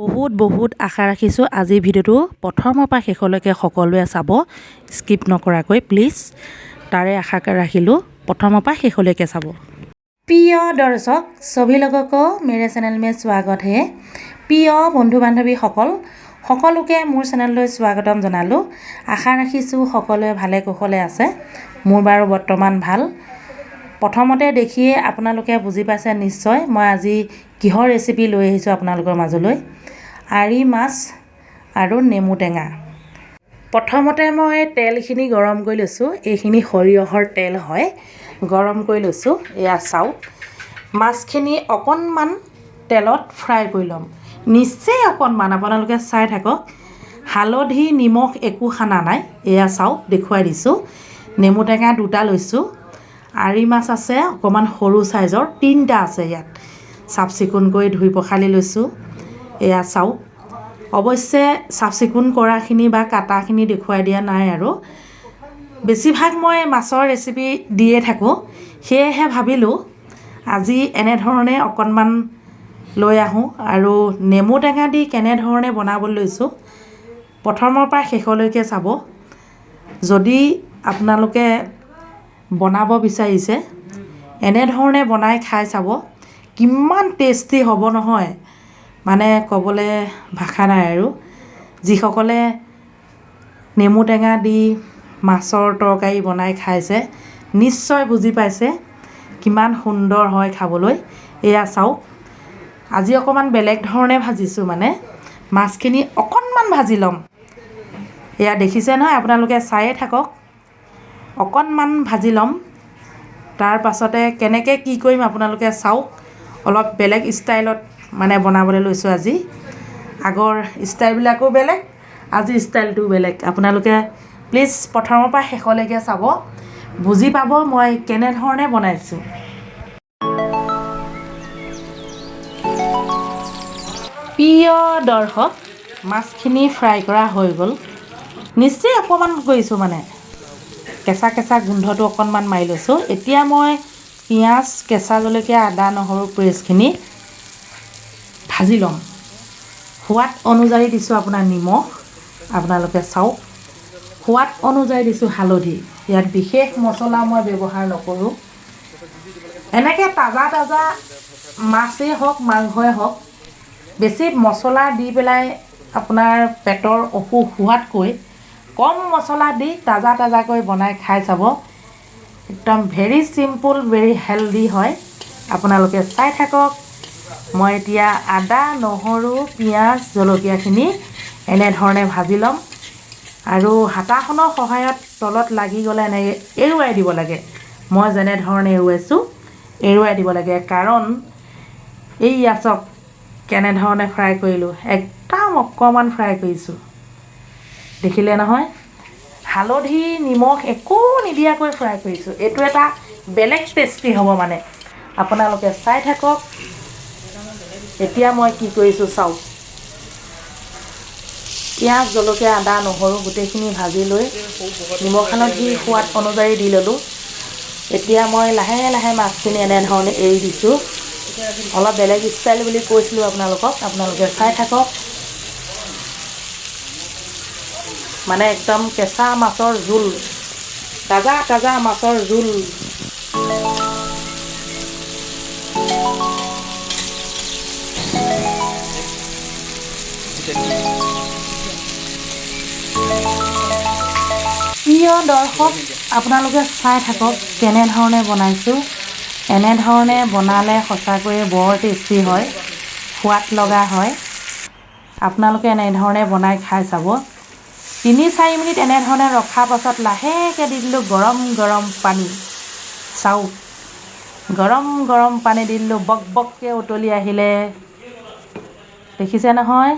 বহুত আশা ৰাখিছোঁ আজি ভিডিঅ'টো প্ৰথমৰ পৰা শেষলৈকে সকলোৱে চাব, স্কিপ নকৰাকৈ প্লিজ। তাৰে আশা ৰাখিলোঁ প্ৰথমৰ পৰা শেষলৈকে চাব। প্ৰিয় দৰ্শক, সभी लोगों को मेरे चैनल में स्वागत है। প্ৰিয় বন্ধু বান্ধৱীসকল, সকলোকে মোৰ চেনেললৈ স্বাগতম জনালোঁ। আশা ৰাখিছোঁ সকলোৱে ভালে কুশলে আছে। মোৰ বাৰু বৰ্তমান ভাল। প্ৰথমতে দেখিয়ে আপোনালোকে বুজি পাইছে নিশ্চয় মই আজি কিহৰ ৰেচিপি লৈ আহিছোঁ আপোনালোকৰ মাজলৈ। আৰি মাছ আৰু নেমু টেঙা। প্ৰথমতে মই তেলখিনি গৰম কৰি লৈছোঁ। এইখিনি সৰিয়হৰ তেল হয়, গৰম কৰি লৈছোঁ। এয়া চাওক, মাছখিনি অকণমান তেলত ফ্ৰাই কৰি ল'ম। নিশ্চয় অকণমান, আপোনালোকে চাই থাকক। হালধি নিমখ একো সানা নাই। এয়া চাওক, দেখুৱাই দিছোঁ। নেমু টেঙা 2টা লৈছোঁ। আৰি মাছ আছে অকণমান সৰু চাইজৰ, 3টা আছে ইয়াত। চাফ চিকুণ কৰি ধুই পখালি লৈছোঁ। এয়া চাওক, অৱশ্যে চাফ চিকুণ কৰাখিনি বা কাটাখিনি দেখুৱাই দিয়া নাই আৰু। বেছিভাগ মই মাছৰ ৰেচিপি দিয়ে থাকোঁ, সেয়েহে ভাবিলোঁ আজি এনেধৰণে অকণমান লৈ আহোঁ। আৰু নেমু টেঙা দি কেনেধৰণে বনাবলৈ লৈছোঁ প্ৰথমৰ পৰা শেষলৈকে চাব। যদি আপোনালোকে বনাব বিচাৰিছে এনেধৰণে বনাই খাই চাব, কিমান টেষ্টি হ'ব নহয়, মানে ক'বলৈ ভাষা নাই আৰু। যিসকলে নেমু টেঙা দি মাছৰ তৰকাৰী বনাই খাইছে নিশ্চয় বুজি পাইছে কিমান সুন্দৰ হয় খাবলৈ। এয়া চাওক, আজি অকণমান বেলেগ ধৰণে ভাজিছোঁ, মানে মাছখিনি অকণমান ভাজি ল'ম। এয়া দেখিছে নহয়, আপোনালোকে চায়ে থাকক। অকণমান ভাজি ল'ম, তাৰ পাছতে কেনেকৈ কি কৰিম আপোনালোকে চাওক। অলপ বেলেগ ষ্টাইলত মানে বনাবলৈ লৈছোঁ আজি। আগৰ ষ্টাইলবিলাকো বেলেগ, আজি ষ্টাইলটোও বেলেগ। আপোনালোকে প্লিজ প্ৰথমৰ পৰা শেষলৈকে চাব, বুজি পাব মই কেনেধৰণে বনাইছোঁ। প্ৰিয় দৰ্শক, মাছখিনি ফ্ৰাই কৰা হৈ গ'ল। নিশ্চয় অকণমান কৰিছোঁ, মানে কেঁচা গোন্ধটো অকণমান মাৰি লৈছোঁ। এতিয়া মই পিঁয়াজ, কেঁচা জলকীয়া, আদা নহৰু পেষ্টখিনি ভাজি ল'ম। সোৱাদ অনুযায়ী দিছোঁ আপোনাৰ নিমখ, আপোনালোকে চাওক। সোৱাদ অনুযায়ী দিছোঁ হালধি। ইয়াত বিশেষ মছলা মই ব্যৱহাৰ নকৰোঁ। এনেকৈ তাজা মাছেই হওক মাংসই হওক, বেছি মছলা দি পেলাই আপোনাৰ পেটৰ অসুখ হোৱাতকৈ কম মছলা দি তাজাকৈ বনাই খাই চাব। একদম ভেৰি চিম্পুল, ভেৰি হেল্ডি হয়। আপোনালোকে চাই থাকক। মই এতিয়া আদা নহৰু পিঁয়াজ জলকীয়াখিনি এনেধৰণে ভাজি ল'ম। আৰু হাতাখনৰ সহায়ত তলত লাগি গ'লে এনেকৈ এৰুৱাই দিব লাগে। মই যেনেধৰণে এৰুৱাইছোঁ এৰুৱাই দিব লাগে, কাৰণ এইয়া চাওক কেনেধৰণে ফ্ৰাই কৰিলোঁ। একদম অকণমান ফ্ৰাই কৰিছোঁ, দেখিলে নহয়। হালধি নিমখ একো নিদিয়াকৈ ফ্ৰাই কৰিছোঁ। এইটো এটা বেলেগ টেষ্টি হ'ব, মানে আপোনালোকে চাই থাকক। এতিয়া মই কি কৰিছোঁ চাওক। পিঁয়াজ জলকীয়া আদা নহৰু গোটেইখিনি ভাজি লৈ নিমখ হালধি সোৱাদ অনুযায়ী দি ল'লোঁ। এতিয়া মই লাহে লাহে মাছখিনি এনেধৰণে এৰি দিছোঁ। অলপ বেলেগ ষ্টাইল বুলি কৈছিলোঁ আপোনালোকক, আপোনালোকে চাই থাকক। মানে একদম কেঁচা মাছৰ জোল, তাজা মাছৰ জোল। প্ৰিয় দৰ্শক, আপোনালোকে চাই থাকক কেনেধৰণে বনাইছোঁ। এনেধৰণে বনালে সঁচাকৈয়ে বৰ টেষ্টি হয়, সোৱাদ লগা হয়। আপোনালোকে এনেধৰণে বনাই খাই চাব। 3-4 মিনিট এনেধৰণে ৰখাৰ পাছত লাহেকৈ দি দিলোঁ গৰম পানী। চাওক, গৰম পানী দি দিলোঁ, বককৈ উতলি আহিলে। দেখিছে নহয়।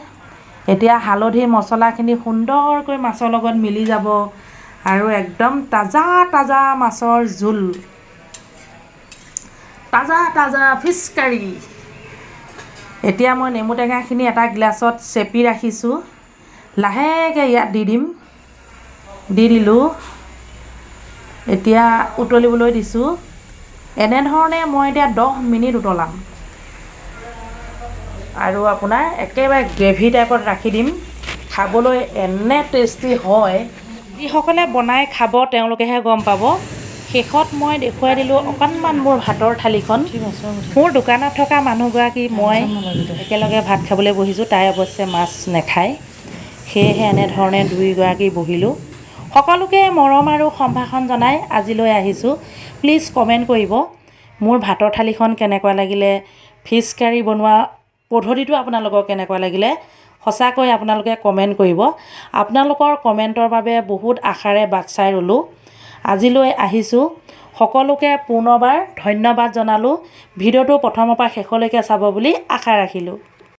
এতিয়া হালধি মছলাখিনি সুন্দৰকৈ মাছৰ লগত মিলি যাব আৰু একদম তাজা মাছৰ জোল, তাজা ফিছ কাৰী। এতিয়া মই নেমু টেঙাখিনি এটা গ্লাছত চেপি ৰাখিছোঁ। লাহেকৈ ইয়াত দি দিলোঁ। এতিয়া উতলিবলৈ দিছোঁ। এনেধৰণে মই এতিয়া 10 মিনিট উতলাম। আৰু আপোনাৰ একেবাৰে গ্ৰেভি টাইপত ৰাখি দিম। খাবলৈ এনে টেষ্টি হয়, যিসকলে বনাই খাব তেওঁলোকেহে গম পাব। শেষত মই দেখুৱাই দিলোঁ অকণমান মোৰ ভাতৰ থালিখন। মোৰ দোকানত থকা মানুহগৰাকী মই একেলগে ভাত খাবলৈ বহিছোঁ। তাই অৱশ্যে মাছ নাখায়, সেয়েহে এনেধৰণে দুয়োগৰাকী বহিলোঁ। সকলোকে মৰম আৰু সম্ভাষণ জনাই আজিলৈ আহিছোঁ। প্লিজ কমেণ্ট কৰিব মোৰ ভাতৰ থালিখন কেনেকুৱা লাগিলে, ফিছ কাৰী বনোৱা পদ্ধতিটো আপোনালোকৰ কেনেকুৱা লাগিলে। সঁচাকৈ আপোনালোকে কমেণ্ট কৰিব। আপোনালোকৰ কমেণ্টৰ বাবে বহুত আশাৰে বাট চাই ৰ'লোঁ। আজিলৈ আহিছোঁ। সকলোকে পুনৰবাৰ ধন্যবাদ জনালোঁ। ভিডিঅ'টো প্ৰথমৰ পৰা শেষলৈকে চাব বুলি আশা ৰাখিলোঁ।